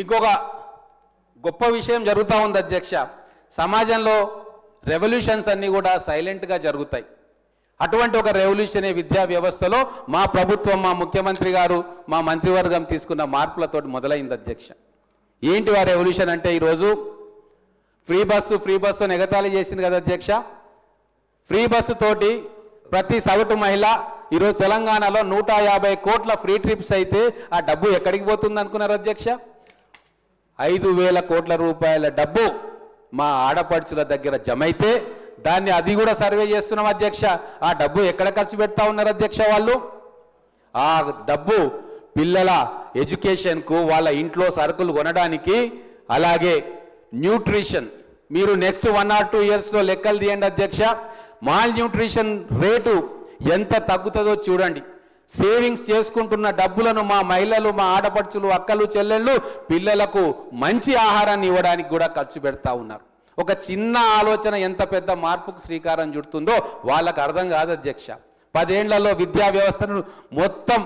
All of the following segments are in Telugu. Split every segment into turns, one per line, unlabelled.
ఇంకొక గొప్ప విషయం జరుగుతూ ఉంది అధ్యక్ష. సమాజంలో రెవల్యూషన్స్ అన్నీ కూడా సైలెంట్గా జరుగుతాయి. అటువంటి ఒక రెవల్యూషన్ విద్యా వ్యవస్థలో మా ప్రభుత్వం, మా ముఖ్యమంత్రి గారు, మా మంత్రివర్గం తీసుకున్న మార్పులతో మొదలైంది అధ్యక్ష. ఏంటి ఆ రెవల్యూషన్ అంటే ఈరోజు ఫ్రీ బస్సు అని ఎగతాళి చేసింది కదా అధ్యక్ష. ఫ్రీ బస్సు తోటి ప్రతి సగటు మహిళ ఈరోజు తెలంగాణలో 150 కోట్ల ఫ్రీ ట్రిప్స్ అయితే ఆ డబ్బు ఎక్కడికి పోతుంది అనుకున్నారు అధ్యక్ష? 5,000 కోట్ల రూపాయల డబ్బు మా ఆడపడుచుల దగ్గర జమైతే దాన్ని అది కూడా సర్వే చేస్తున్నాం అధ్యక్ష. ఆ డబ్బు ఎక్కడ ఖర్చు పెడతా ఉన్నారు అధ్యక్ష? వాళ్ళు ఆ డబ్బు పిల్లల ఎడ్యుకేషన్కు, వాళ్ళ ఇంట్లో సరుకులు కొనడానికి, అలాగే న్యూట్రిషన్. మీరు నెక్స్ట్ 1 or 2 ఇయర్స్లో లెక్కలు తీయండి అధ్యక్ష. మాల్ న్యూట్రిషన్ రేటు ఎంత తగ్గుతుందో చూడండి. సేవింగ్స్ చేసుకుంటున్న డబ్బులను మా మహిళలు, మా ఆడపడుచులు, అక్కలు, చెల్లెళ్ళు పిల్లలకు మంచి ఆహారాన్ని ఇవ్వడానికి కూడా ఖర్చు పెడతా ఉన్నారు. ఒక చిన్న ఆలోచన ఎంత పెద్ద మార్పుకు శ్రీకారం చుడుతుందో వాళ్ళకు అర్థం కాదు అధ్యక్ష. 10 ఏళ్లలో విద్యా వ్యవస్థను మొత్తం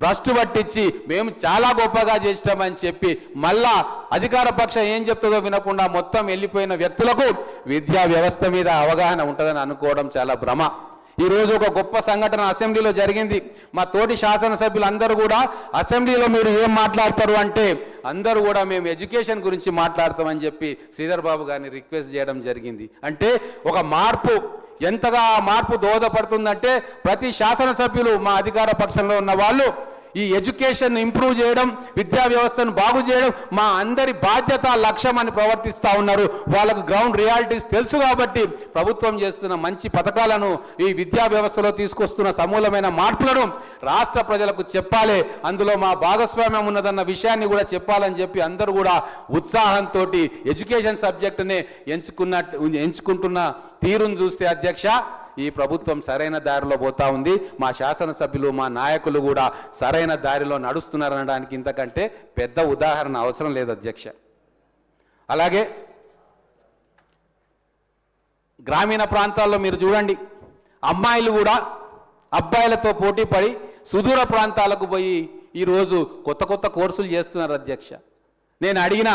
భ్రష్టు పట్టించి మేము చాలా గొప్పగా చేసినామని చెప్పి మళ్ళా అధికార పక్షం ఏం చెప్తుందో వినకుండా మొత్తం వెళ్ళిపోయిన వ్యక్తులకు విద్యా వ్యవస్థ మీద అవగాహన ఉంటుందని అనుకోవడం చాలా భ్రమ. ఈరోజు ఒక గొప్ప సంఘటన అసెంబ్లీలో జరిగింది. మా తోటి శాసనసభ్యులు అందరూ కూడా అసెంబ్లీలో మీరు ఏం మాట్లాడతారు అంటే అందరూ కూడా మేము ఎడ్యుకేషన్ గురించి మాట్లాడతామని చెప్పి శ్రీధర్ బాబు గారిని రిక్వెస్ట్ చేయడం జరిగింది. అంటే ఒక మార్పు ఎంతగా మార్పు దోహదపడుతుందంటే ప్రతి శాసనసభ్యులు మా అధికార పక్షంలో ఉన్న వాళ్ళు ఈ ఎడ్యుకేషన్ ఇంప్రూవ్ చేయడం, విద్యా వ్యవస్థను బాగు చేయడం మా అందరి బాధ్యత, లక్ష్యం అని ప్రవర్తిస్తూ ఉన్నారు. వాళ్ళకు గ్రౌండ్ రియాలిటీస్ తెలుసు కాబట్టి ప్రభుత్వం చేస్తున్న మంచి పథకాలను, ఈ విద్యా వ్యవస్థలో తీసుకొస్తున్న సమూలమైన మార్పులను రాష్ట్ర ప్రజలకు చెప్పాలి, అందులో మా భాగస్వామ్యం ఉన్నదన్న విషయాన్ని కూడా చెప్పాలని చెప్పి అందరూ కూడా ఉత్సాహంతో ఎడ్యుకేషన్ సబ్జెక్టునే ఎంచుకుంటున్న తీరును చూస్తే అధ్యక్ష ఈ ప్రభుత్వం సరైన దారిలో పోతా ఉంది. మా శాసనసభ్యులు, మా నాయకులు కూడా సరైన దారిలో నడుస్తున్నారనడానికి ఇంతకంటే పెద్ద ఉదాహరణ అవసరం లేదు అధ్యక్ష. అలాగే గ్రామీణ ప్రాంతాల్లో మీరు చూడండి, అమ్మాయిలు కూడా అబ్బాయిలతో పోటీ పడి సుదూర ప్రాంతాలకు పోయి ఈరోజు కొత్త కొత్త కోర్సులు చేస్తున్నారు అధ్యక్ష. నేను అడిగిన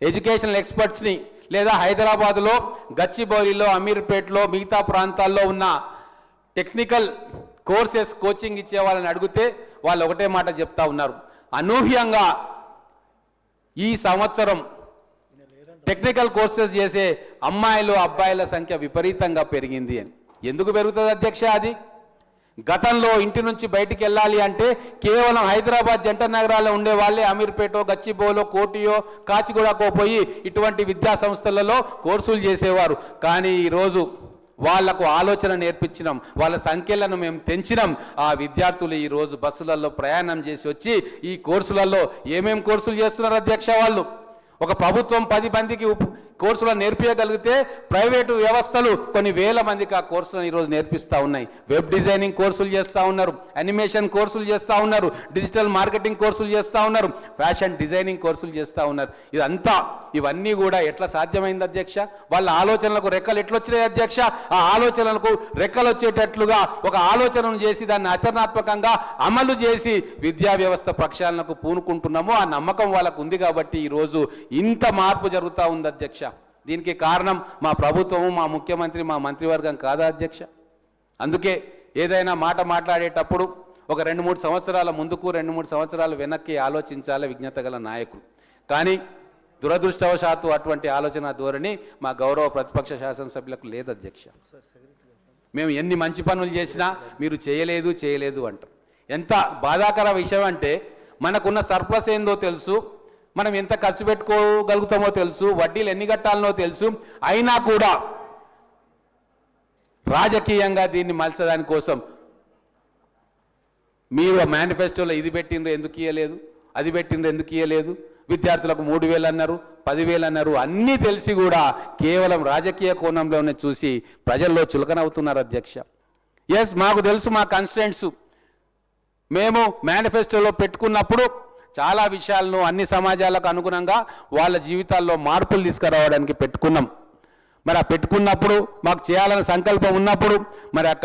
ఎడ్యుకేషనల్ ఎక్స్పర్ట్స్ని, లేదా హైదరాబాదులో, గచ్చిబౌలిలో, అమీర్పేట్లో, మిగతా ప్రాంతాల్లో ఉన్న టెక్నికల్ కోర్సెస్ కోచింగ్ ఇచ్చే వాళ్ళని అడిగితే వాళ్ళు ఒకటే మాట చెప్తా ఉన్నారు, అనూహ్యంగా ఈ సంవత్సరం టెక్నికల్ కోర్సెస్ చేసే అమ్మాయిలు, అబ్బాయిల సంఖ్య విపరీతంగా పెరిగింది అని. ఎందుకు పెరుగుతుంది అధ్యక్ష? అది గతంలో ఇంటి నుంచి బయటికి వెళ్ళాలి అంటే కేవలం హైదరాబాద్ జంట నగరాల్లో ఉండే వాళ్ళే అమీర్పేటో, గచ్చిబౌలో, కోటియో, కాచిగూడకో పోయి ఇటువంటి విద్యా సంస్థలలో కోర్సులు చేసేవారు. కానీ ఈరోజు వాళ్లకు ఆలోచన నేర్పించినాం, వాళ్ళ సంఖ్యలను మేము పెంచినాం. ఆ విద్యార్థులు ఈరోజు బస్సులలో ప్రయాణం చేసి వచ్చి ఈ కోర్సులలో ఏమేం కోర్సులు చేస్తున్నారు అధ్యక్ష? వాళ్ళు ఒక ప్రభుత్వం 10 మందికి కోర్సులను నేర్పించగలిగితే ప్రైవేటు వ్యవస్థలు కొన్ని వేల మందికి ఆ కోర్సులను ఈరోజు నేర్పిస్తూ ఉన్నాయి. వెబ్ డిజైనింగ్ కోర్సులు చేస్తూ ఉన్నారు, యానిమేషన్ కోర్సులు చేస్తూ ఉన్నారు, డిజిటల్ మార్కెటింగ్ కోర్సులు చేస్తూ ఉన్నారు, ఫ్యాషన్ డిజైనింగ్ కోర్సులు చేస్తూ ఉన్నారు. ఇవన్నీ కూడా ఎట్లా సాధ్యమైంది అధ్యక్ష? వాళ్ళ ఆలోచనలకు రెక్కలు ఎట్లొచ్చినాయి అధ్యక్ష? ఆ ఆలోచనలకు రెక్కలు వచ్చేటట్లుగా ఒక ఆలోచనను చేసి దాన్ని ఆచరణాత్మకంగా అమలు చేసి విద్యా వ్యవస్థ ప్రక్షాళనకు పూనుకుంటున్నామో ఆ నమ్మకం వాళ్ళకు ఉంది కాబట్టి ఈరోజు ఇంత మార్పు జరుగుతూ ఉంది అధ్యక్ష. దీనికి కారణం మా ప్రభుత్వము, మా ముఖ్యమంత్రి, మా మంత్రివర్గం కాదా అధ్యక్ష? అందుకే ఏదైనా మాట మాట్లాడేటప్పుడు ఒక 2-3 సంవత్సరాల ముందుకు, 2-3 సంవత్సరాలు వెనక్కి ఆలోచించాలి విజ్ఞత గల నాయకులు. కానీ దురదృష్టవశాత్తు అటువంటి ఆలోచన ధోరణి మా గౌరవ ప్రతిపక్ష శాసనసభ్యులకు లేదు అధ్యక్ష. మేము ఎన్ని మంచి పనులు చేసినా మీరు చేయలేదు అంటాం. ఎంత బాధాకర విషయం అంటే మనకున్న సర్ప్లస్ ఏందో తెలుసు, మనం ఎంత ఖర్చు పెట్టుకోగలుగుతామో తెలుసు, వడ్డీలు ఎన్ని కట్టాలనో తెలుసు, అయినా కూడా రాజకీయంగా దీన్ని మలచడాని కోసం మీరు మేనిఫెస్టోలో ఇది పెట్టిండ్రు ఎందుకు ఇయ్యలేదు, అది పెట్టిండ్రు ఎందుకు ఇయ్యలేదు, విద్యార్థులకు 3,000 అన్నారు, 10,000 అన్నారు, అన్నీ తెలిసి కూడా కేవలం రాజకీయ కోణంలోనే చూసి ప్రజల్లో చులకనవుతున్నారు అధ్యక్ష. ఎస్, మాకు తెలుసు మా కన్స్టిట్యూయెంట్స్, మేము మేనిఫెస్టోలో పెట్టుకున్నప్పుడు చాలా విషయాలను అన్ని సమాజాలకు అనుగుణంగా వాళ్ళ జీవితాల్లో మార్పులు తీసుకురావడానికి పెట్టుకున్నాం. మరి ఆ పెట్టుకున్నప్పుడు మాకు చేయాలనే సంకల్పం ఉన్నప్పుడు మరి అక్కడ